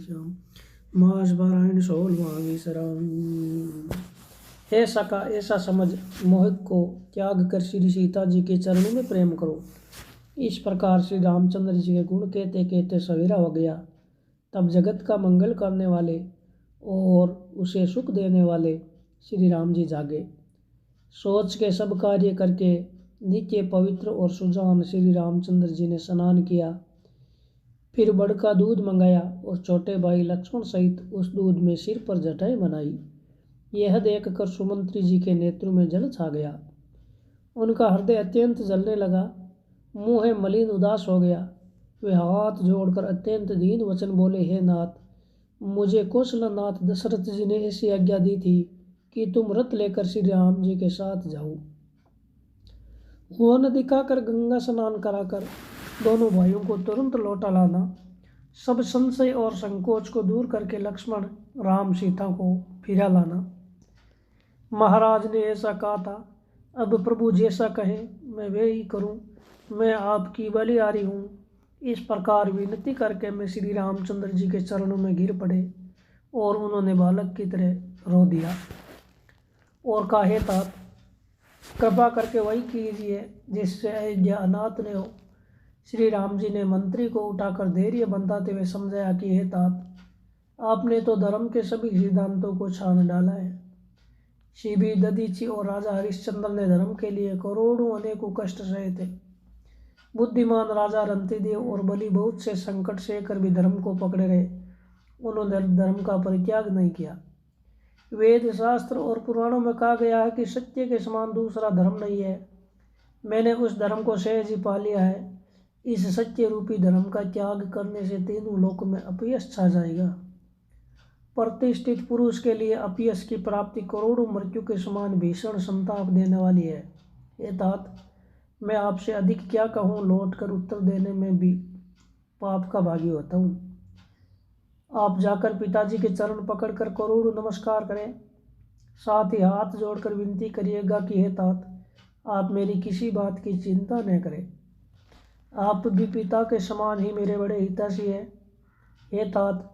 श्याम मास पारायण 16वां विश्राम। हे सखा, ऐसा समझ मोह को त्याग कर श्री सीता जी के चरणों में प्रेम करो। इस प्रकार श्री रामचंद्र जी के गुण कहते कहते सवेरा हो गया। तब जगत का मंगल करने वाले और उसे सुख देने वाले श्री राम जी जागे। सोच के सब कार्य करके नित्य पवित्र और सुजान श्री रामचंद्र जी ने स्नान किया। फिर बड़ का दूध मंगाया और छोटे भाई लक्ष्मण सहित उस दूध में सिर पर जटाई बनाई। यह देखकर सुमंत्री जी के नेत्रों में जल छा गया। उनका हृदय अत्यंत जलने लगा, मुँह मलिन उदास हो गया। वे हाथ जोड़कर अत्यंत दीन वचन बोले, हे नाथ, मुझे कौशलनाथ दशरथ जी ने ऐसी आज्ञा दी थी कि तुम रथ लेकर श्री राम जी के साथ जाओ। वन दिखाकर गंगा स्नान कराकर दोनों भाइयों को तुरंत लौटा लाना। सब संशय और संकोच को दूर करके लक्ष्मण राम सीता को फिरा लाना। महाराज ने ऐसा कहा था, अब प्रभु जैसा कहे मैं वे ही करूं। मैं आपकी बलिहारी हूँ। इस प्रकार विनती करके मैं श्री रामचंद्र जी के चरणों में गिर पड़े और उन्होंने बालक की तरह रो दिया और कहा, हे तात, कृपा करके वही कीजिए जिससे अयोध्या अनाथ न हो। श्री राम जी ने मंत्री को उठाकर धैर्य बंधाते हुए समझाया कि हे तात, आपने तो धर्म के सभी सिद्धांतों को छान डाला है। शिबी, दधीची और राजा हरिश्चंद्र ने धर्म के लिए करोड़ों अनेकों कष्ट सहे थे। बुद्धिमान राजा रंतिदेव और बलि बहुत से संकट सहकर भी धर्म को पकड़े रहे। उन्होंने धर्म का परित्याग नहीं किया। वेद शास्त्र और पुराणों में कहा गया है कि सत्य के समान दूसरा धर्म नहीं है। मैंने उस धर्म को सहज ही पा लिया है। इस सत्य रूपी धर्म का त्याग करने से तीनों लोकों में अपयश छा जाएगा। प्रतिष्ठित पुरुष के लिए अपयश की प्राप्ति करोड़ों मृत्यु के समान भीषण संताप देने वाली है। हे तात, मैं आपसे अधिक क्या कहूँ, लौट कर उत्तर देने में भी पाप का भागी होता हूँ। आप जाकर पिताजी के चरण पकड़कर करोड़ों नमस्कार करें। साथ ही हाथ जोड़कर विनती करिएगा कि हे तात, आप मेरी किसी बात की चिंता न करें। आप भी पिता के समान ही मेरे बड़े हितैषी हैं। हे तात,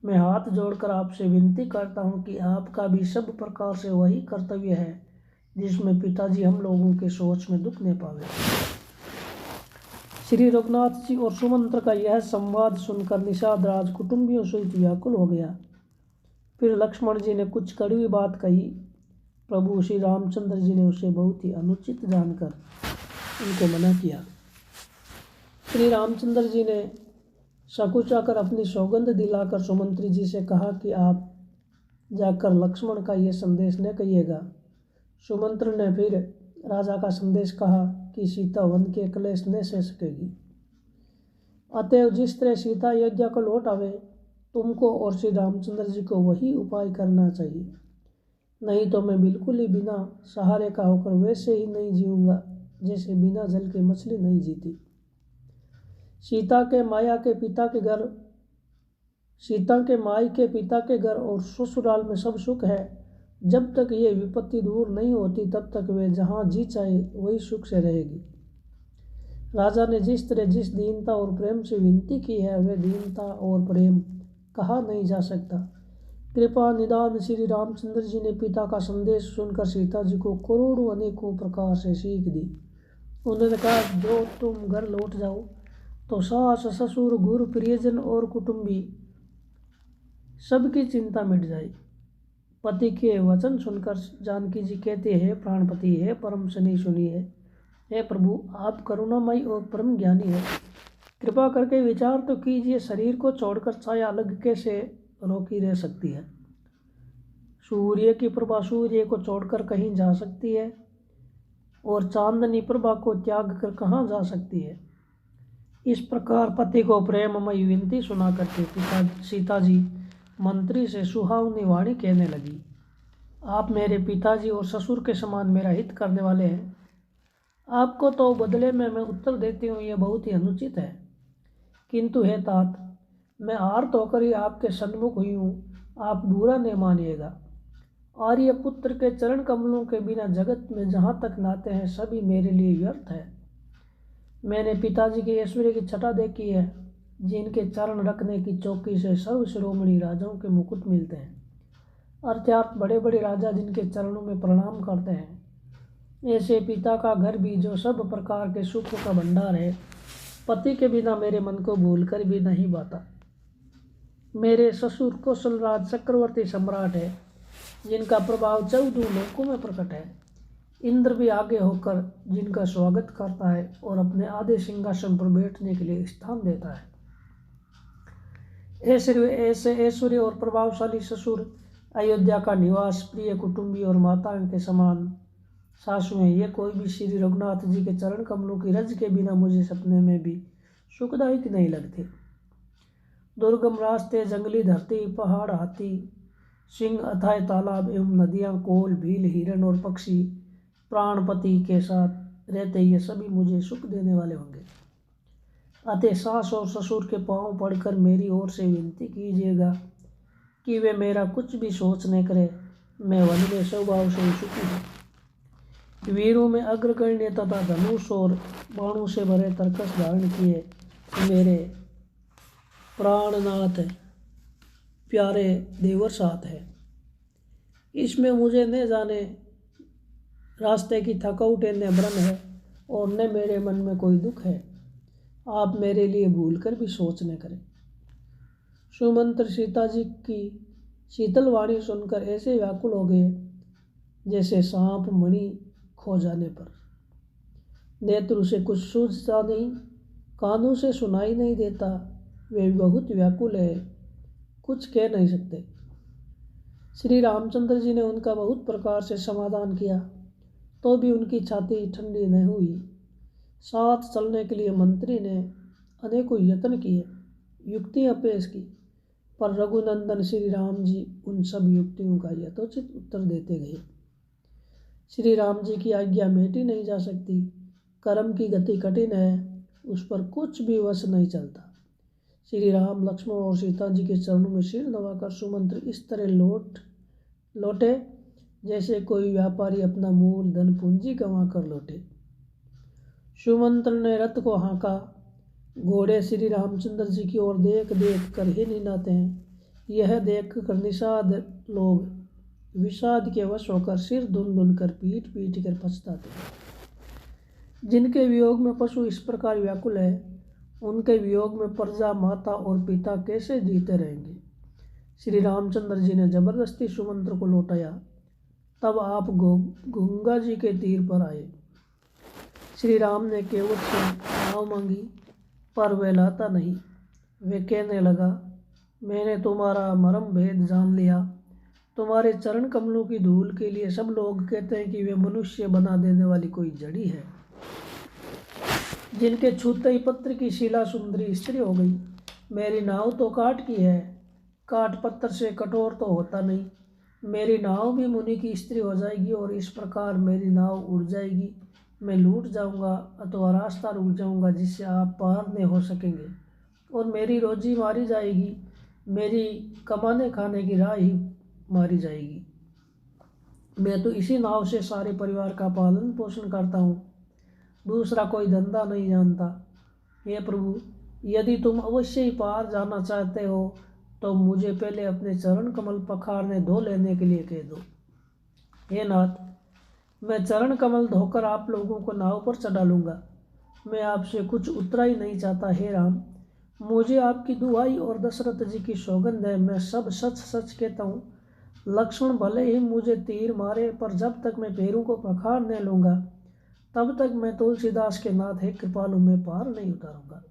मैं हाथ जोड़कर आपसे विनती करता हूँ कि आपका भी सब प्रकार से वही कर्तव्य है जिसमें पिताजी हम लोगों के सोच में दुख न पावे। श्री रघुनाथ जी और सुमंत्र का यह संवाद सुनकर निषाद राज कुटुंबियों सहित व्याकुल हो गया। फिर लक्ष्मण जी ने कुछ कड़वी बात कही। प्रभु श्री रामचंद्र जी ने उसे बहुत ही अनुचित जानकर उनको मना किया। श्री रामचंद्र जी ने सकुचाकर अपनी सौगंध दिलाकर सुमंत्री जी से कहा कि आप जाकर लक्ष्मण का यह संदेश न कहिएगा। सुमंत्र ने फिर राजा का संदेश कहा कि सीता वन के क्लेश न सह सकेगी। अतएव जिस तरह सीता अयोध्या को लौट आवे, तुमको और श्री रामचंद्र जी को वही उपाय करना चाहिए। नहीं तो मैं बिल्कुल ही बिना सहारे का होकर वैसे ही नहीं जीऊँगा जैसे बिना जल के मछली नहीं जीती। सीता के माई के पिता के घर और ससुराल में सब सुख है। जब तक ये विपत्ति दूर नहीं होती तब तक वे जहाँ जी चाहे वही सुख से रहेगी। राजा ने जिस तरह जिस दीनता और प्रेम से विनती की है, वह दीनता और प्रेम कहा नहीं जा सकता। कृपा निदान श्री रामचंद्र जी ने पिता का संदेश सुनकर सीता जी को करोड़ों अनेकों प्रकार से सीख दी। उन्होंने कहा, जो तुम घर लौट जाओ तो सास ससुर गुरु प्रियजन और कुटुंबी सबकी चिंता मिट जाए। पति के वचन सुनकर जानकी जी कहते हैं, प्राणपति है परम शनि सुनिए। हे प्रभु, आप करुणामयी और परम ज्ञानी है। कृपा करके विचार तो कीजिए, शरीर को छोड़कर छाया अलग कैसे रोकी रह सकती है? सूर्य की प्रभा सूर्य को छोड़कर कहीं जा सकती है और चांदनी प्रभा को त्याग कर कहाँ जा सकती है? इस प्रकार पति को प्रेममयी विनती सुना करके सीता जी मंत्री से सुहावनी वाणी कहने लगी। आप मेरे पिताजी और ससुर के समान मेरा हित करने वाले हैं। आपको तो बदले में मैं उत्तर देती हूँ, यह बहुत ही अनुचित है। किंतु हे तात, मैं आर्त होकर ही आपके सन्मुख हुई हूँ, आप बुरा नहीं मानिएगा। आर्य पुत्र के चरण कमलों के बिना जगत में जहाँ तक नाते हैं सभी मेरे लिए व्यर्थ है। मैंने पिताजी के ऐश्वर्य की छटा देखी है। जिनके चरण रखने की चौकी से सर्व शिरोमणि राजाओं के मुकुट मिलते हैं, अर्थात बड़े बड़े राजा जिनके चरणों में प्रणाम करते हैं। ऐसे पिता का घर भी जो सब प्रकार के सुखों का भंडार है, पति के बिना मेरे मन को भूलकर भी नहीं पाता। मेरे ससुर कौशलराज चक्रवर्ती सम्राट है, जिनका प्रभाव 14 लोकों में प्रकट है। इंद्र भी आगे होकर जिनका स्वागत करता है और अपने आधे सिंहासन पर बैठने के लिए स्थान देता है। ऐसे ऐश्वर्य और प्रभावशाली ससुर, अयोध्या का निवास, प्रिय कुटुंबी और माता के समान सासुएं, ये कोई भी श्री रघुनाथ जी के चरण कमलों की रज के बिना मुझे सपने में भी सुखदायक नहीं लगते। दुर्गम रास्ते, जंगली धरती, पहाड़, हाथी, सिंह, अथाह तालाब एवं नदियाँ, कोल, भील, हिरण और पक्षी प्राणपति के साथ रहते ये सभी मुझे सुख देने वाले होंगे। अतः सास और ससुर के पांव पड़कर मेरी ओर से विनती कीजिएगा कि वे मेरा कुछ भी सोच न करे। मैं वन में स्वभाव से सुखी हूँ। वीरों में अग्रगण्य तथा धनुष और बाणों से भरे तरकस धारण किए मेरे प्राणनाथ प्यारे देवर साथ है। इसमें मुझे न जाने रास्ते की थकावट न भ्रम है और न मेरे मन में कोई दुख है। आप मेरे लिए भूल कर भी सोच न करें। सुमंत्र सीता जी की शीतल वाणी सुनकर ऐसे व्याकुल हो गए जैसे सांप मणि खो जाने पर। नेत्र से कुछ सूझता नहीं, कानों से सुनाई नहीं देता। वे बहुत व्याकुल है, कुछ कह नहीं सकते। श्री रामचंद्र जी ने उनका बहुत प्रकार से समाधान किया, तो भी उनकी छाती ठंडी न हुई। साथ चलने के लिए मंत्री ने अनेकों यत्न किए, युक्तियां पेश की, पर रघुनंदन श्री राम जी उन सब युक्तियों का यथोचित उत्तर देते गए। श्री राम जी की आज्ञा मेटी नहीं जा सकती। कर्म की गति कठिन है, उस पर कुछ भी वश नहीं चलता। श्री राम, लक्ष्मण और सीता जी के चरणों में सिर नवाकर सुमंत्र इस तरह लौटे जैसे कोई व्यापारी अपना मूल धन पूंजी गंवा कर लौटे। सुमंत्र ने रथ को हाँका। घोड़े श्री रामचंद्र जी की ओर देख देख कर ही निनाते हैं। यह देख कर निषाद लोग विषाद के वश होकर सिर धुन धुन कर पीट पीट कर पछताते हैं। जिनके वियोग में पशु इस प्रकार व्याकुल है, उनके वियोग में प्रजा, माता और पिता कैसे जीते रहेंगे। श्री रामचंद्र जी ने जबरदस्ती सुमंत्र को लौटाया। तब आप गंगा जी के तीर पर आए। श्री राम ने केवट से नाव मांगी, पर वह लाता नहीं। वे कहने लगा, मैंने तुम्हारा मर्म भेद जान लिया। तुम्हारे चरण कमलों की धूल के लिए सब लोग कहते हैं कि वे मनुष्य बना देने वाली कोई जड़ी है, जिनके छूते ही पत्र की शिला सुंदरी स्त्री हो गई। मेरी नाव तो काठ की है, काठ पत्थर से कठोर तो होता नहीं। मेरी नाव भी मुनि की स्त्री हो जाएगी और इस प्रकार मेरी नाव उड़ जाएगी। मैं लूट जाऊंगा अथवा रास्ता रुक जाऊंगा, जिससे आप पार नहीं हो सकेंगे, और मेरी रोजी मारी जाएगी। मेरी कमाने खाने की राह ही मारी जाएगी। मैं तो इसी नाव से सारे परिवार का पालन पोषण करता हूँ, दूसरा कोई धंधा नहीं जानता। हे प्रभु, यदि तुम अवश्य ही पार जाना चाहते हो तो मुझे पहले अपने चरण कमल पखारने धो लेने के लिए कह दो। हे नाथ, मैं चरण कमल धोकर आप लोगों को नाव पर चढ़ा लूँगा। मैं आपसे कुछ उतरा ही नहीं चाहता। हे राम, मुझे आपकी दुहाई और दशरथ जी की सौगंध है, मैं सब सच सच कहता हूँ। लक्ष्मण भले ही मुझे तीर मारे, पर जब तक मैं पैरों को पखार नहीं लूँगा तब तक मैं तुलसीदास के नाथ हे कृपालु में पार नहीं उतारूंगा।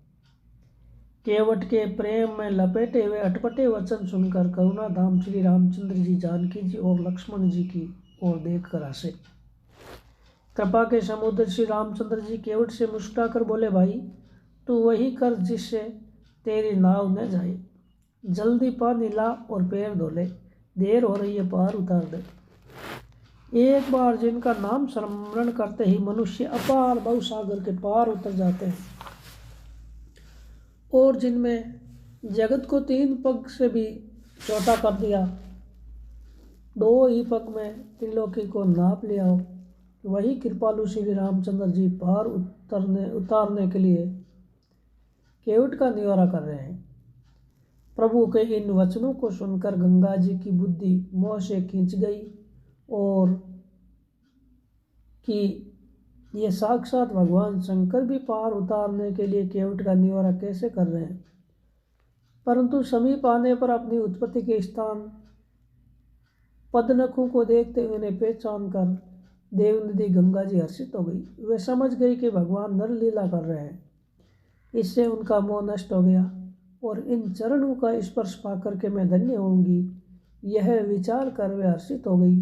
केवट के प्रेम में लपेटे हुए अटपटे वचन सुनकर करुणाधाम श्री रामचंद्र जी जानकी जी और लक्ष्मण जी की ओर देख कर हंसे। कृपा के समुद्र श्री रामचंद्र जी केवट से मुस्कुराकर बोले, भाई तू वही कर जिससे तेरी नाव न जाए। जल्दी पानी ला और पैर धो ले, देर हो रही है, पार उतार दे। एक बार जिनका नाम स्मरण करते ही मनुष्य अपार भवसागर के पार उतर जाते हैं, और जिनमें जगत को 3 पग से भी छोटा कर दिया, 2 ही पग में त्रिलोकी को नाप लिया हो, वही कृपालु श्री रामचंद्र जी पार उतारने के लिए केवट का निवारा कर रहे हैं। प्रभु के इन वचनों को सुनकर गंगा जी की बुद्धि मोह से खींच गई और कि ये साक्षात भगवान शंकर भी पार उतारने के लिए केवट का निवारा कैसे कर रहे हैं। परंतु समीप आने पर अपनी उत्पत्ति के स्थान पद्मनखों को देखते हुए उन्हें पहचान कर देव नदी गंगा जी हर्षित हो गई। वे समझ गई कि भगवान नर लीला कर रहे हैं। इससे उनका मोह नष्ट हो गया और इन चरणों का स्पर्श पाकर के मैं धन्य होंगी, यह विचार कर वे हर्षित हो गई।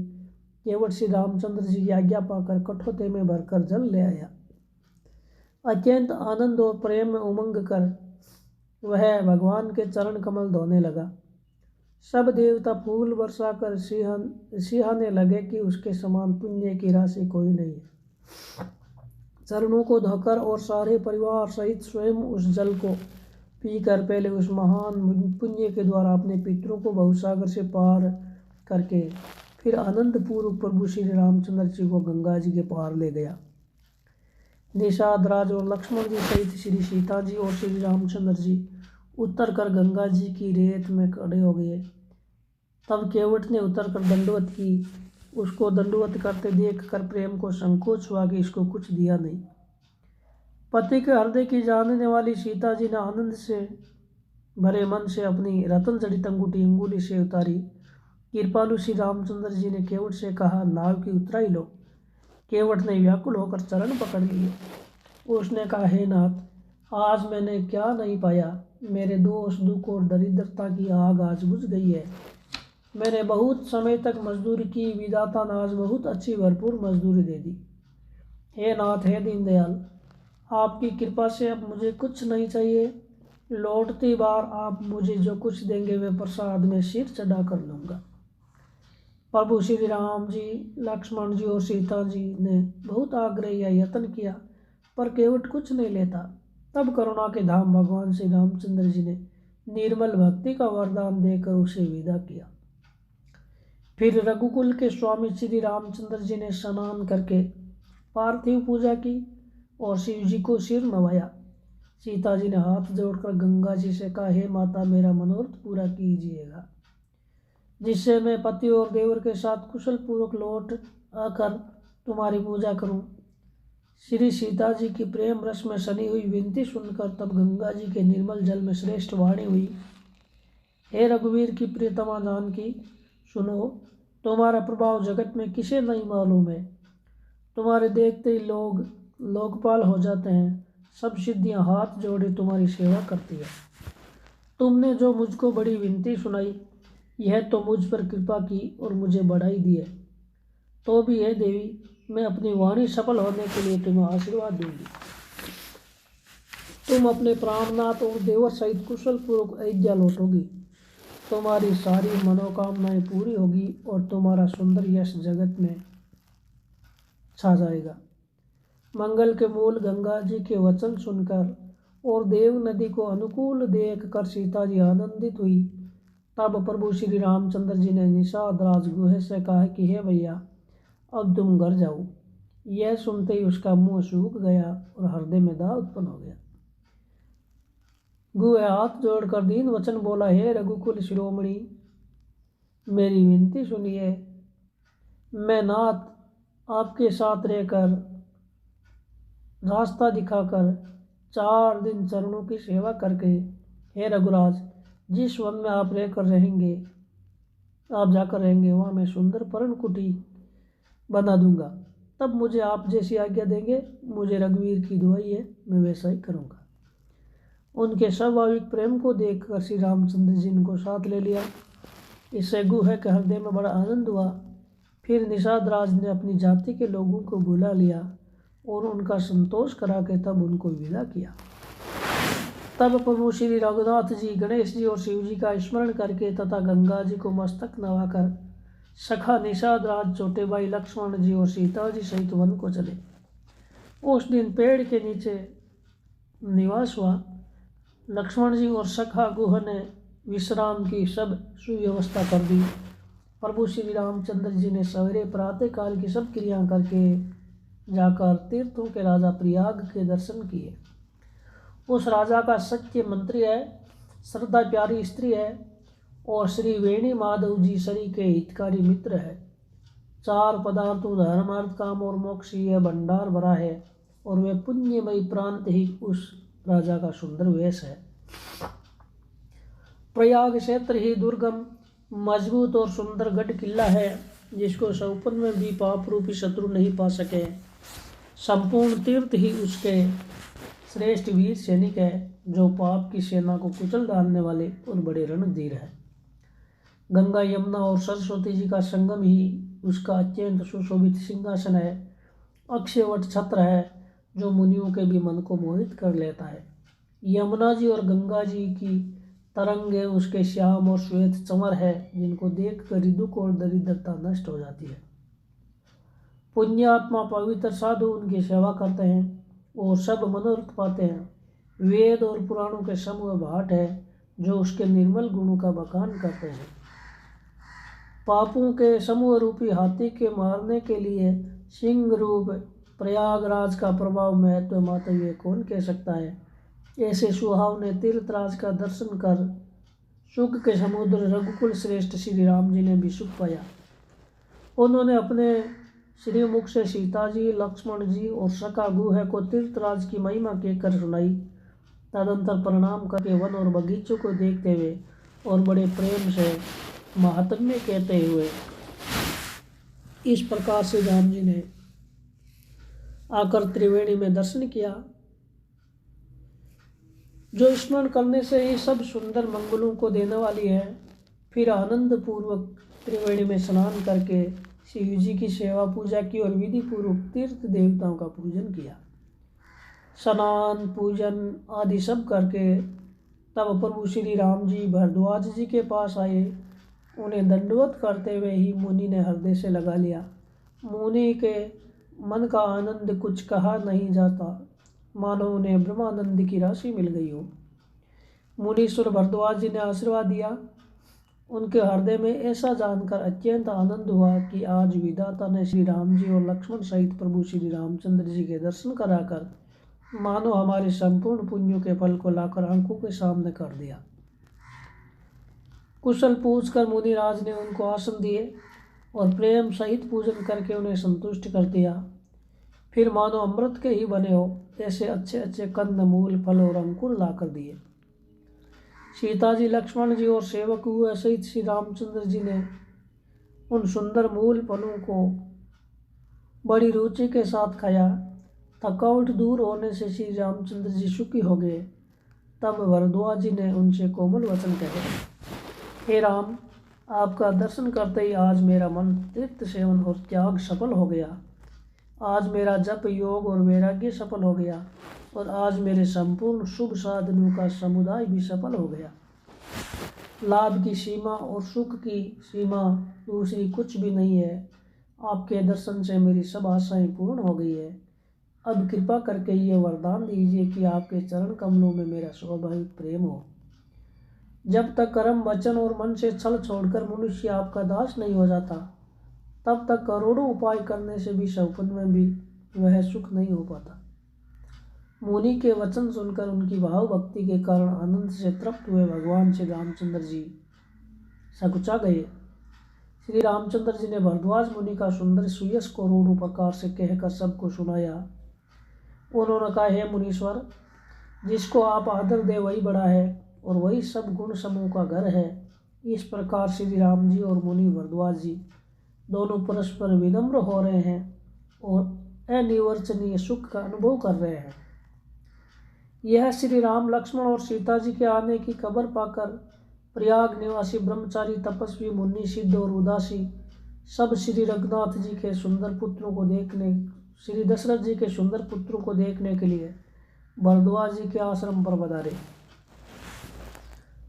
केवट श्री रामचंद्र जी की आज्ञा पाकर कठोते में भरकर जल ले आया। अत्यंत आनंद और प्रेम में उमंग कर वह भगवान के चरण कमल धोने लगा। सब देवता फूल वर्षा कर सिहाने लगे कि उसके समान पुण्य की राशि कोई नहीं है। चरणों को धोकर और सारे परिवार सहित स्वयं उस जल को पीकर पहले उस महान पुण्य के द्वारा अपने पितरों को भवसागर से पार करके फिर आनंद पूर्वक प्रभु श्री रामचंद्र जी को गंगा जी के पार ले गया। निषाद राज और लक्ष्मण जी सहित श्री सीता जी और श्री रामचंद्र जी उतर कर गंगा जी की रेत में खड़े हो गए। तब केवट ने उतर कर दंडवत की। उसको दंडवत करते देख कर प्रेम को संकोच हुआ कि इसको कुछ दिया नहीं। पति के हृदय की जानने वाली सीता जी ने आनंद से भरे मन से अपनी रतन जड़ित अंगूठी अंगुली से उतारी। कृपालु श्री रामचंद्र जी ने केवट से कहा, नाव की उतराई लो। केवट ने व्याकुल होकर चरण पकड़ लिए। उसने कहा, हे नाथ, आज मैंने क्या नहीं पाया। मेरे दोष दुख और दरिद्रता की आग आज बुझ गई है। मैंने बहुत समय तक मजदूरी की, विधाता ने आज बहुत अच्छी भरपूर मजदूरी दे दी। हे नाथ, हे दीनदयाल, आपकी कृपा से अब मुझे कुछ नहीं चाहिए। लौटती बार आप मुझे जो कुछ देंगे वे प्रसाद में सिर चढ़ा कर लूँगा। प्रभु श्री राम जी, लक्ष्मण जी और सीता जी ने बहुत आग्रह या यत्न किया, पर केवट कुछ नहीं लेता। तब करुणा के धाम भगवान श्री रामचंद्र जी ने निर्मल भक्ति का वरदान देकर उसे विदा किया। फिर रघुकुल के स्वामी श्री रामचंद्र जी ने स्नान करके पार्थिव पूजा की और शिव जी को सिर नवाया। सीता जी ने हाथ जोड़कर गंगा जी से कहा, हे माता, मेरा मनोरथ पूरा कीजिएगा, जिससे मैं पति और देवर के साथ कुशल पूर्वक लौट आकर तुम्हारी पूजा करूं। श्री सीता जी की प्रेम रस में सनी हुई विनती सुनकर तब गंगा जी के निर्मल जल में श्रेष्ठ वाणी हुई, हे रघुवीर की प्रियतमा जानकी, सुनो, तुम्हारा प्रभाव जगत में किसे नहीं मालूम है। तुम्हारे देखते ही लोग लोकपाल हो जाते हैं। सब सिद्धियां हाथ जोड़े तुम्हारी सेवा करती है। तुमने जो मुझको बड़ी विनती सुनाई, यह तो मुझ पर कृपा की और मुझे बढ़ाई दी है। तो भी हे देवी, मैं अपनी वाणी सफल होने के लिए तुम्हें आशीर्वाद दूंगी। तुम अपने प्राणनाथ और देवर सहित कुशल पूर्वक अयोध्या लौटोगी। तुम्हारी सारी मनोकामनाएं पूरी होगी और तुम्हारा सुंदर यश जगत में छा जाएगा। मंगल के मूल गंगा जी के वचन सुनकर और देव नदी को अनुकूल देख कर सीता जी आनंदित हुई। तब प्रभु श्री रामचंद्र जी ने निषाद राज गुहे से कहा कि हे भैया, अब तुम घर जाओ। यह सुनते ही उसका मुंह सूख गया और हृदय में दाह उत्पन्न हो गया। गुहे हाथ जोड़कर दीन वचन बोला, हे रघुकुल शिरोमणि, मेरी विनती सुनिए। मैं नाथ आपके साथ रहकर रास्ता दिखाकर 4 दिन चरणों की सेवा करके, हे रघुराज, जिस वन में आप जाकर रहेंगे वहाँ मैं सुंदर पर्णकुटी बना दूंगा। तब मुझे आप जैसी आज्ञा देंगे। मुझे रघुवीर की दुआई है, मैं वैसा ही करूँगा। उनके स्वाभाविक प्रेम को देखकर श्री रामचंद्र जी उनको साथ ले लिया। इससे गुहे के हृदय में बड़ा आनंद हुआ। फिर निषाद राज ने अपनी जाति के लोगों को बुला लिया और उनका संतोष करा के तब उनको विदा किया। तब प्रभु श्री रघुनाथ जी, गणेश जी और शिव जी का स्मरण करके तथा गंगा जी को मस्तक नवाकर सखा निषाद राज, छोटे भाई लक्ष्मण जी और सीता जी सहित वन को चले। उस दिन पेड़ के नीचे निवास हुआ। लक्ष्मण जी और सखा गुह ने विश्राम की सब सुव्यवस्था कर दी। प्रभु श्री रामचंद्र जी ने सवेरे प्रातः काल की सब क्रियाएं करके जाकर तीर्थों के राजा प्रयाग के दर्शन किए उस राजा का सच्चे मंत्री है, श्रद्धा प्यारी स्त्री है और श्री वेणी माधव जी शरी के हितकारी मित्र है। 4 पदार्थों धर्म अर्थ काम और मोक्ष यह भंडार भरा है और वे पुण्यमयी प्रांत ही उस राजा का सुंदर वेश है। प्रयाग क्षेत्र ही दुर्गम मजबूत और सुंदर गढ़ किला है जिसको सौपन में भी पाप रूपी शत्रु नहीं पा सके। संपूर्ण तीर्थ ही उसके श्रेष्ठ वीर सैनिक है जो पाप की सेना को कुचल डालने वाले और बड़े रणधीर है। गंगा यमुना और सरस्वती जी का संगम ही उसका अत्यंत सुशोभित सिंहासन है। अक्षयवट छत्र है जो मुनियों के भी मन को मोहित कर लेता है। यमुना जी और गंगा जी की तरंगे उसके श्याम और श्वेत चंवर है जिनको देखकर दुख और दरिद्रता नष्ट हो जाती है। पुण्यात्मा पवित्र साधु उनकी सेवा करते हैं और सब मनोरथ पाते हैं। वेद और पुराणों के समूह भाट है जो उसके निर्मल गुणों का बखान करते हैं। पापों के समूह रूपी हाथी के मारने के लिए सिंह रूप प्रयागराज का प्रभाव महत्व मात्र ये कौन कह सकता है। ऐसे सुहावने तीर्थराज का दर्शन कर सुख के समुद्र रघुकुल श्रेष्ठ श्री राम जी ने भी सुख पाया। उन्होंने अपने श्रीमुख से सीता जी, लक्ष्मण जी और सखा गुह को तीर्थराज की महिमा कहकर सुनाई। तदंतर प्रणाम करके वन और बगीचों को देखते हुए और बड़े प्रेम से महात्म्य कहते हुए इस प्रकार से राम जी ने आकर त्रिवेणी में दर्शन किया। जो स्मरण करने से ही सब सुंदर मंगलों को देने वाली है। फिर आनंद पूर्वक त्रिवेणी में स्नान करके शिव जी की सेवा पूजा की और विधि पूर्वक तीर्थ देवताओं का पूजन किया। स्नान पूजन आदि सब करके तब प्रभु श्री राम जी भरद्वाज जी के पास आए। उन्हें दंडवत करते हुए ही मुनि ने हृदय से लगा लिया। मुनि के मन का आनंद कुछ कहा नहीं जाता, मानो उन्हें ब्रह्मानंद की राशि मिल गई हो। मुनीश्वर भरद्वाज जी ने आशीर्वाद दिया। उनके हृदय में ऐसा जानकर अत्यंत आनंद हुआ कि आज विधाता ने श्री राम जी और लक्ष्मण सहित प्रभु श्री रामचंद्र जी के दर्शन कराकर मानो हमारे संपूर्ण पुण्यों के फल को लाकर आंखों के सामने कर दिया। कुशल पूछकर मुनिराज ने उनको आसन दिए और प्रेम सहित पूजन करके उन्हें संतुष्ट कर दिया। फिर मानो अमृत के ही बने हो ऐसे अच्छे अच्छे कंद मूल फल और अंकुर ला कर दिए। सीता जी, लक्ष्मण जी और सेवक हुए सहित श्री रामचंद्र जी ने उन सुंदर मूल फलों को बड़ी रुचि के साथ खाया। थकावट दूर होने से श्री रामचंद्र जी सुखी हो गए। तब भरद्वाज जी ने उनसे कोमल वचन कहे, हे राम, आपका दर्शन करते ही आज मेरा मन तीर्थ सेवन और त्याग सफल हो गया। आज मेरा जप योग और वैराग्य सफल हो गया और आज मेरे संपूर्ण शुभ साधनों का समुदाय भी सफल हो गया। लाभ की सीमा और सुख की सीमा दूसरी कुछ भी नहीं है। आपके दर्शन से मेरी सब आशाएं पूर्ण हो गई है। अब कृपा करके ये वरदान दीजिए कि आपके चरण कमलों में मेरा स्वाभाविक प्रेम हो। जब तक कर्म वचन और मन से छल छोड़कर मनुष्य आपका दास नहीं हो जाता, तब तक करोड़ों उपाय करने से भी सौपन में भी वह सुख नहीं हो पाता। मुनि के वचन सुनकर उनकी भाव भक्ति के कारण आनंद से तृप्त हुए भगवान श्री रामचंद्र जी सकुचा गए। श्री रामचंद्र जी ने भरद्वाज मुनि का सुंदर सुयश को करोड़ों प्रकार से कहकर सबको सुनाया। उन्होंने कहा, हे मुनीश्वर, जिसको आप आदर दे वही बड़ा है और वही सब गुण समूह का घर है। इस प्रकार श्री राम जी और मुनि भरद्वाज जी दोनों परस्पर विनम्र हो रहे हैं और अनिर्वचनीय सुख का अनुभव कर रहे हैं। यह श्री राम, लक्ष्मण और सीता जी के आने की खबर पाकर प्रयाग निवासी ब्रह्मचारी, तपस्वी, मुनि, सिद्ध और उदासी सब श्री रघुनाथ जी के सुंदर पुत्रों को देखने, श्री दशरथ जी के सुंदर पुत्रों को देखने के लिए भरद्वाज जी के आश्रम पर पधारे।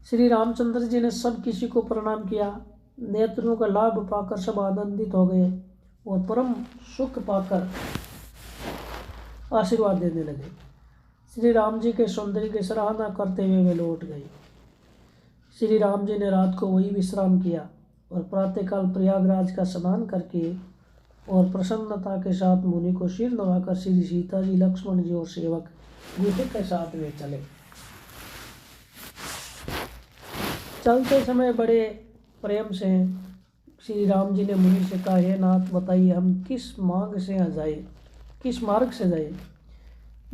श्री रामचंद्र जी ने सब किसी को प्रणाम किया। नेत्रों का लाभ पाकर सब आनंदित हो गए और परम सुख पाकर आशीर्वाद देने लगे। श्री राम जी के सौंदर्य की सराहना करते हुए वे लौट गए। श्री राम जी ने रात को वही विश्राम किया और प्रातःकाल प्रयागराज का स्नान करके और प्रसन्नता के साथ मुनि को सिर नवाकर श्री सीता जी, लक्ष्मण जी और सेवक गुहे के साथ वे चले। चलते समय बड़े प्रेम से श्री राम जी ने मुनि से कहा, हे नाथ बताइए हम किस मार्ग से जाए।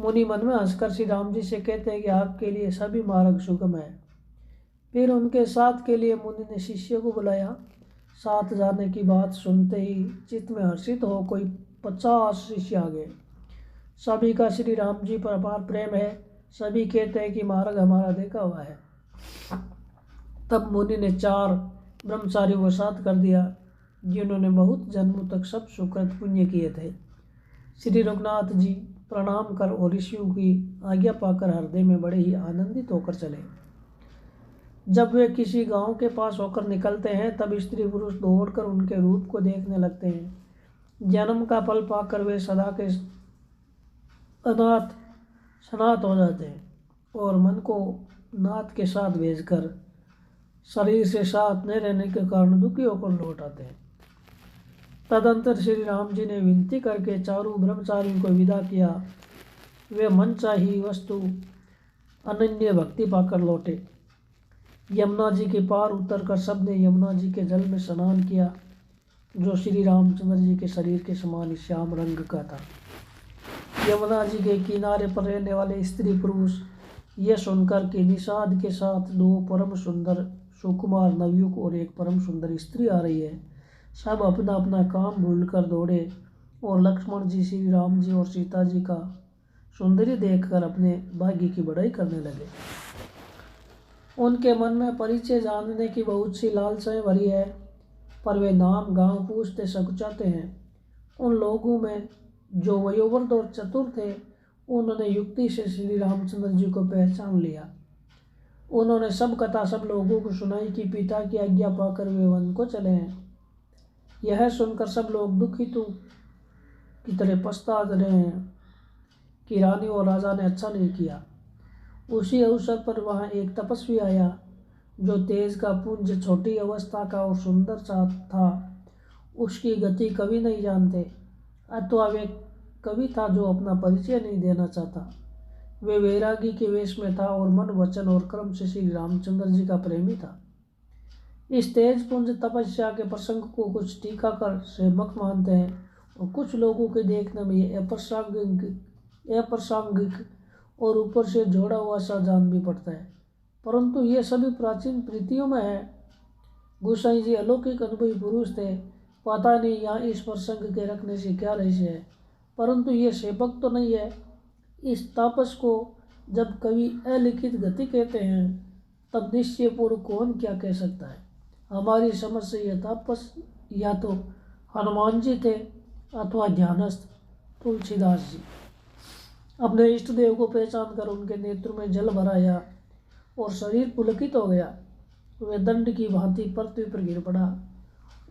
मुनि मन में हंसकर श्री राम जी से कहते हैं कि आपके लिए सभी मार्ग सुगम है। फिर उनके साथ के लिए मुनि ने शिष्य को बुलाया। साथ जाने की बात सुनते ही चित्त में हर्षित हो कोई 50 शिष्य आ गए। सभी का श्री राम जी पर अपार प्रेम है। सभी कहते हैं कि मार्ग हमारा देखा हुआ है। तब मुनि ने 4 ब्रह्मचारियों को साथ कर दिया, जिन्होंने बहुत जन्मों तक सब सुकृत पुण्य किए थे। श्री रघुनाथ जी प्रणाम कर और ऋषियों की आज्ञा पाकर हृदय में बड़े ही आनंदित होकर चले। जब वे किसी गांव के पास होकर निकलते हैं, तब स्त्री पुरुष दौड़कर उनके रूप को देखने लगते हैं। जन्म का फल पाकर वे सदा के सनात हो जाते हैं और मन को नाथ के साथ भेजकर शरीर से साथ न रहने के कारण दुखी होकर लौट आते हैं। तदंतर श्री राम जी ने विनती करके चारों ब्रह्मचारियों को विदा किया। वे मनचाही वस्तु अनन्य भक्ति पाकर लौटे। यमुना जी के पार उतरकर सबने यमुना जी के जल में स्नान किया, जो श्री रामचंद्र जी के शरीर के समान श्याम रंग का था। यमुना जी के किनारे पर रहने वाले स्त्री पुरुष यह सुनकर कि निषाद के साथ 2 परम सुंदर सुकुमार नवयुवक और एक परम सुंदर स्त्री आ रही है, सब अपना अपना काम भूलकर दौड़े और लक्ष्मण जी, श्री राम जी और सीता जी का सौंदर्य देखकर अपने भाग्य की बड़ाई करने लगे। उनके मन में परिचय जानने की बहुत सी लालसाएं भरी है, पर वे नाम गांव पूछते सकुचाते हैं। उन लोगों में जो वयोवृद्ध और चतुर थे, उन्होंने युक्ति से श्री रामचंद्र जी को पहचान लिया। उन्होंने सब कथा सब लोगों को सुनाई कि पिता की आज्ञा पाकर वे वन को चले हैं। यह सुनकर सब लोग दुखित की तरह पछता रहे हैं कि रानी और राजा ने अच्छा नहीं किया। उसी अवसर पर वहाँ एक तपस्वी आया, जो तेज का पुंज, छोटी अवस्था का और सुंदर सा था। उसकी गति कवि नहीं जानते, अथवा वे कवि था जो अपना परिचय नहीं देना चाहता। वे वैरागी के वेश में था और मन, वचन और कर्म से श्री रामचंद्र जी का प्रेमी था। इस तेज पुंज तपस्या के प्रसंग को कुछ टीकाकार सेवक मानते हैं और कुछ लोगों के देखने में ये अप्रासंगिक और ऊपर से जोड़ा हुआ सा जान भी पड़ता है, परंतु ये सभी प्राचीन प्रीतियों में है। गोसाई जी अलौकिक अनुभवी पुरुष थे। पता नहीं यहाँ इस प्रसंग के रखने से क्या रहस्य है, परंतु ये सेवक तो नहीं है। इस तापस को जब कवि अलिखित गति कहते हैं, तब निश्चय पूर्व कौन क्या कह सकता है। हमारी समझ से यह तापस या तो हनुमान जी थे अथवा ध्यानस्थ तुलसीदास जी। अपने इष्ट देव को पहचान कर उनके नेत्र में जल भराया और शरीर पुलकित हो गया। वे दंड की भांति पृथ्वी पर गिर पड़ा।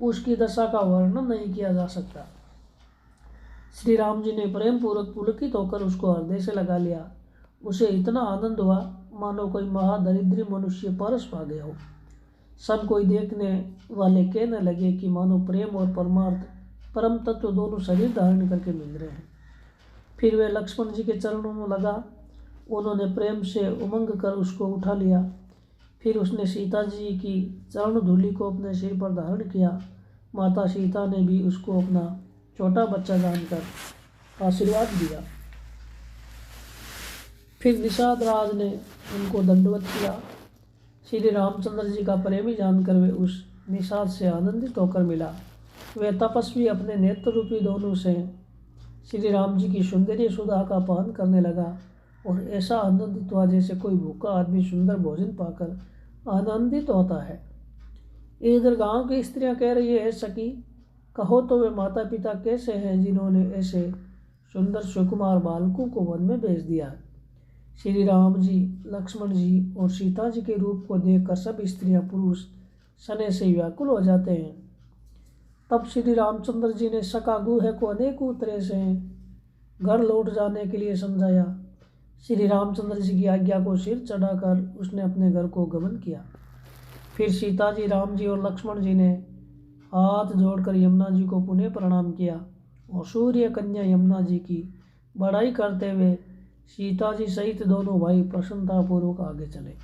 उसकी दशा का वर्णन नहीं किया जा सकता। श्री राम जी ने प्रेम पूर्वक पुलकित होकर उसको हृदय से लगा लिया। उसे इतना आनंद हुआ मानो कोई महादरिद्री मनुष्य परस पा गया हो। सब कोई देखने वाले कहने लगे कि मानो प्रेम और परमार्थ परम तत्व दोनों शरीर धारण करके मिल रहे हैं। फिर वे लक्ष्मण जी के चरणों में लगा। उन्होंने प्रेम से उमंग कर उसको उठा लिया। फिर उसने सीता जी की चरण धूलि को अपने सिर पर धारण किया। माता सीता ने भी उसको अपना छोटा बच्चा जानकर आशीर्वाद दिया। फिर निषाद राज ने उनको दंडवत किया। श्री रामचंद्र जी का प्रेमी जानकर वे उस निषाद से आनंदित होकर मिला। वे तपस्वी अपने नेत्र रूपी दोनों से श्री राम जी की सौंदर्य सुधा का पान करने लगा और ऐसा आनंदित हुआ जैसे कोई भूखा आदमी सुंदर भोजन पाकर आनंदित होता है। इधर गांव की स्त्रियां कह रही है, सखी कहो तो वे माता पिता कैसे हैं जिन्होंने ऐसे सुंदर सुकुमार बालकों को वन में भेज दिया। श्री राम जी, लक्ष्मण जी और सीता जी के रूप को देखकर सब स्त्रियां पुरुष स्नेह से व्याकुल हो जाते हैं। तब श्री रामचंद्र जी ने सका गुहे को अनेकों तरह से घर लौट जाने के लिए समझाया। श्री रामचंद्र जी की आज्ञा को सिर चढ़ाकर उसने अपने घर को गमन किया। फिर सीता जी, राम जी और लक्ष्मण जी ने हाथ जोड़कर यमुना जी को पुनः प्रणाम किया और सूर्य कन्या यमुना जी की बड़ाई करते हुए सीता जी सहित दोनों भाई प्रसन्नतापूर्वक आगे चले।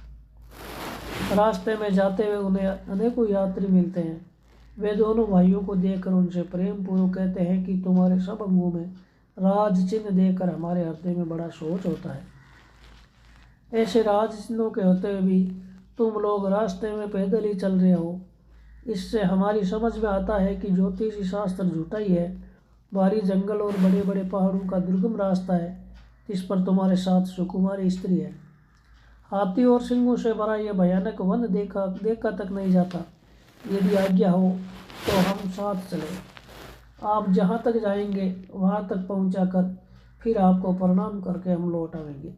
रास्ते में जाते हुए उन्हें अनेकों यात्री मिलते हैं। वे दोनों भाइयों को देखकर उनसे प्रेम पूर्वक कहते हैं कि तुम्हारे सब अंगों में राज चिन्ह देखकर हमारे हृदय में बड़ा सोच होता है। ऐसे राज चिन्हों के होते हुए भी तुम लोग रास्ते में पैदल ही चल रहे हो। इससे हमारी समझ में आता है कि ज्योतिषी शास्त्र झूठा ही है। भारी जंगल और बड़े बड़े पहाड़ों का दुर्गम रास्ता है, जिस पर तुम्हारे साथ सुकुमारी स्त्री है। हाथी और सिंहों से भरा यह भयानक वन देखा तक नहीं जाता। यदि आज्ञा हो तो हम साथ चले। आप जहाँ तक जाएंगे वहाँ तक पहुँचाकर फिर आपको प्रणाम करके हम लौट आएंगे।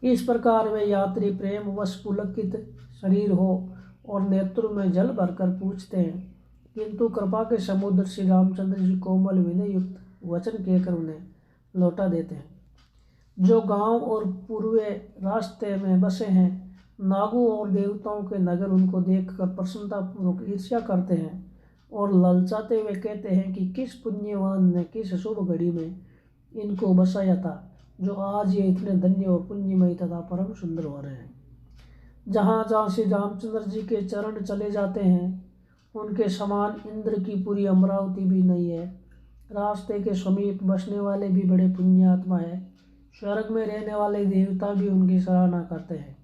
इस प्रकार वे यात्री प्रेम वश पुलकित शरीर हो और नेत्रों में जल भरकर पूछते हैं, किंतु कृपा के समुद्र श्री रामचंद्र जी कोमल विनय युक्त वचन कहकर उन्हें लौटा देते हैं। जो गांव और पूर्वे रास्ते में बसे हैं, नागों और देवताओं के नगर उनको देखकर प्रसन्नतापूर्वक ईर्ष्या करते हैं और ललचाते हुए कहते हैं कि किस पुण्यवान ने किस शुभ घड़ी में इनको बसाया था, जो आज ये इतने धन्य और पुण्यमयी तथा परम सुंदर हो रहे हैं। जहाँ जहाँ श्री रामचंद्र जी के चरण चले जाते हैं, उनके समान इंद्र की पूरी अमरावती भी नहीं है। रास्ते के समीप बसने वाले भी बड़े पुण्यात्मा है। स्वर्ग में रहने वाले देवता भी उनकी सराहना करते हैं।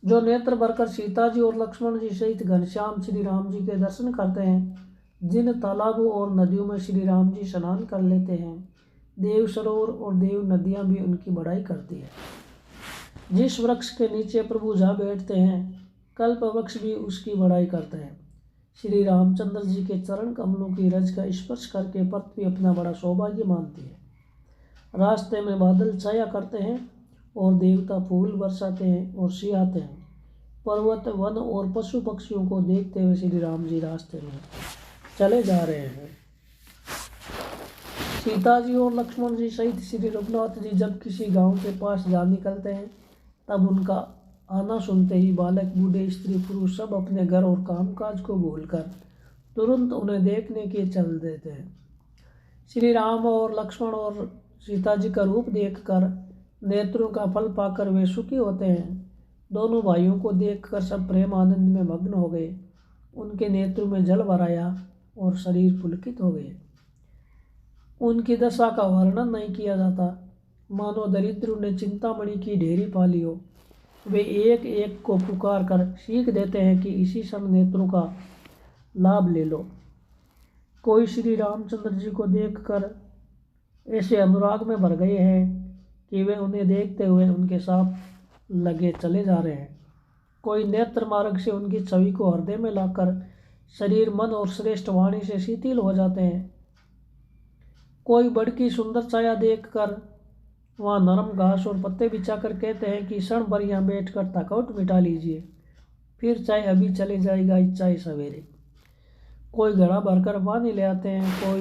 जो नेत्र भरकर सीता जी और लक्ष्मण जी सहित घनश्याम श्री राम जी के दर्शन करते हैं, जिन तालाबों और नदियों में श्री राम जी स्नान कर लेते हैं, देव सरोवर और देव नदियाँ भी उनकी बड़ाई करती है। जिस वृक्ष के नीचे प्रभु जा बैठते हैं, कल्प वृक्ष भी उसकी बड़ाई करते हैं। श्री रामचंद्र जी के चरण कमलों की रज का स्पर्श करके पृथ्वी अपना बड़ा सौभाग्य मानती है। रास्ते में बादल छाया करते हैं और देवता फूल बरसाते हैं और सियाते हैं। पर्वत, वन और पशु पक्षियों को देखते हुए श्री राम जी रास्ते में चले जा रहे हैं। सीता जी और लक्ष्मण जी सहित श्री रघुनाथ जी जब किसी गांव के पास जा निकलते हैं, तब उनका आना सुनते ही बालक, बूढ़े, स्त्री, पुरुष सब अपने घर और कामकाज को भूलकर तुरंत उन्हें देखने के चल देते हैं। श्री राम और लक्ष्मण और सीता जी का रूप देखकर नेत्रों का फल पाकर वे सुखी होते हैं। दोनों भाइयों को देखकर सब प्रेम आनंद में मग्न हो गए। उनके नेत्रों में जल भर आया और शरीर पुलकित हो गए। उनकी दशा का वर्णन नहीं किया जाता, मानो दरिद्रों ने चिंतामणि की ढेरी पा ली हो। वे एक एक को पुकार कर सीख देते हैं कि इसी क्षण नेत्रों का लाभ ले लो। कोई श्री रामचंद्र जी को देखकर ऐसे अनुराग में भर गए हैं कि वे उन्हें देखते हुए उनके साथ लगे चले जा रहे हैं। कोई नेत्र मार्ग से उनकी छवि को हृदय में लाकर शरीर, मन और श्रेष्ठ वाणी से शिथिल हो जाते हैं। कोई बड़ की सुंदर छाया देखकर वहाँ नरम घास और पत्ते बिछाकर कहते हैं कि क्षण भर यहाँ बैठकर थकावट मिटा लीजिए, फिर चाहे अभी चले जाएगा चाहे सवेरे। कोई घड़ा भरकर पानी ले आते हैं। कोई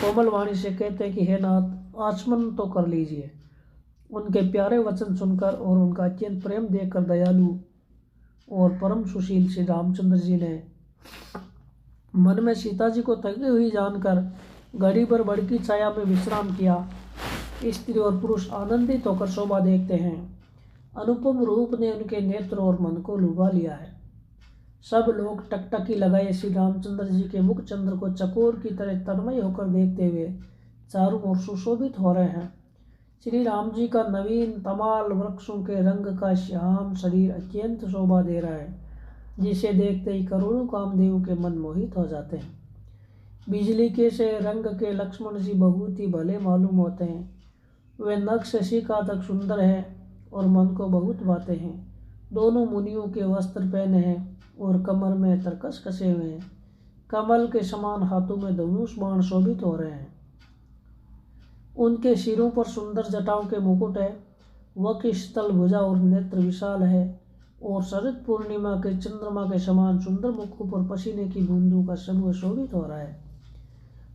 कोमल वाणी से कहते हैं कि हे नाथ, आचमन तो कर लीजिए। उनके प्यारे वचन सुनकर और उनका अत्यंत प्रेम देखकर दयालु और परम सुशील श्री रामचंद्र जी ने मन में सीता जी को थकी हुई जानकर घड़ी भर बड़ की छाया में विश्राम किया। स्त्री और पुरुष आनंदित होकर शोभा देखते हैं। अनुपम रूप ने उनके नेत्र और मन को लुभा लिया है। सब लोग टकटकी लगाए श्री रामचंद्र जी के मुख चंद्र को चकोर की तरह तन्मय होकर देखते हुए चारों ओर सुशोभित हो रहे हैं। श्री राम जी का नवीन तमाल वृक्षों के रंग का श्याम शरीर अत्यंत शोभा दे रहा है, जिसे देखते ही करोड़ों कामदेव के मन मोहित हो जाते हैं। बिजली के से रंग के लक्ष्मण जी बहुत ही भले मालूम होते हैं। वे नख से शिखा तक सुंदर है और मन को बहुत भाते हैं। दोनों मुनियों के वस्त्र पहने हैं और कमर में तरकस कसे हुए हैं। कमल के समान हाथों में धनुष बाण शोभित हो रहे हैं। उनके सिरों पर सुंदर जटाओं के मुकुट है। वक्ष, स्थल, भुजा और नेत्र विशाल है और शरद पूर्णिमा के चंद्रमा के समान सुंदर मुखों पर पसीने की बूंदों का समूह शोभित हो रहा है।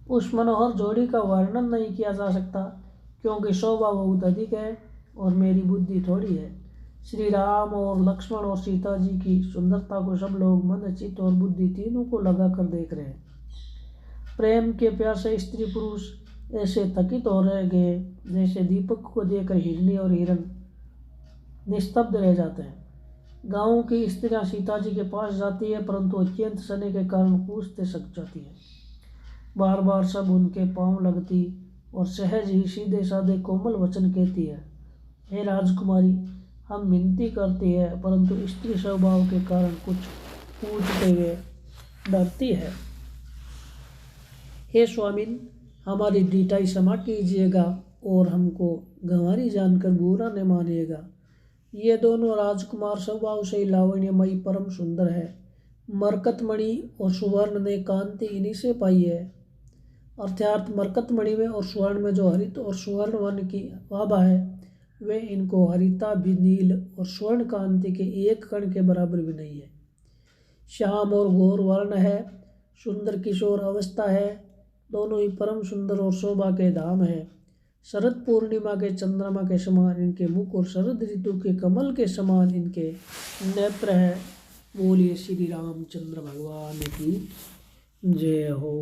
उस मनोहर जोड़ी का वर्णन नहीं किया जा सकता, क्योंकि शोभा बहुत अधिक है और मेरी बुद्धि थोड़ी है। श्री राम और लक्ष्मण और सीता जी की सुंदरता को सब लोग मन, चित्त और बुद्धि तीनों को लगाकर देख रहे हैं। प्रेम के प्यासे स्त्री पुरुष ऐसे थकित हो रह गए जैसे दीपक को देखकर हिरनी और हिरन निस्तब्ध रह जाते हैं। गांव की स्त्रियां सीता जी के पास जाती है, परंतु अत्यंत सने के कारण पूछते सक जाती है। बार बार सब उनके पांव लगती और सहज ही सीधे साधे कोमल वचन कहती है, हे राजकुमारी, हम विनती करती है, परंतु स्त्री स्वभाव के कारण कुछ पूछते हुए डरती है। हे स्वामिन, हमारी ढिठाई क्षमा कीजिएगा और हमको गंवारी जानकर बुरा न मानिएगा। ये दोनों राजकुमार स्वभाव से लावण्यमयी परम सुंदर है। मरकतमणि और सुवर्ण ने कांति इन्हीं से पाई है। अर्थात मरकतमणि में और स्वर्ण में जो हरित और सुवर्ण वर्ण की आभा है, वे इनको हरिता भी नील और स्वर्ण कांति के एक कण के बराबर भी नहीं है। श्याम और घोर वर्ण है, सुंदर किशोर अवस्था है, दोनों ही परम सुंदर और शोभा के धाम है। शरद पूर्णिमा के चंद्रमा के समान इनके मुख और शरद ऋतु के कमल के समान इनके नेत्र है। बोलिए श्री रामचंद्र भगवान की जय हो।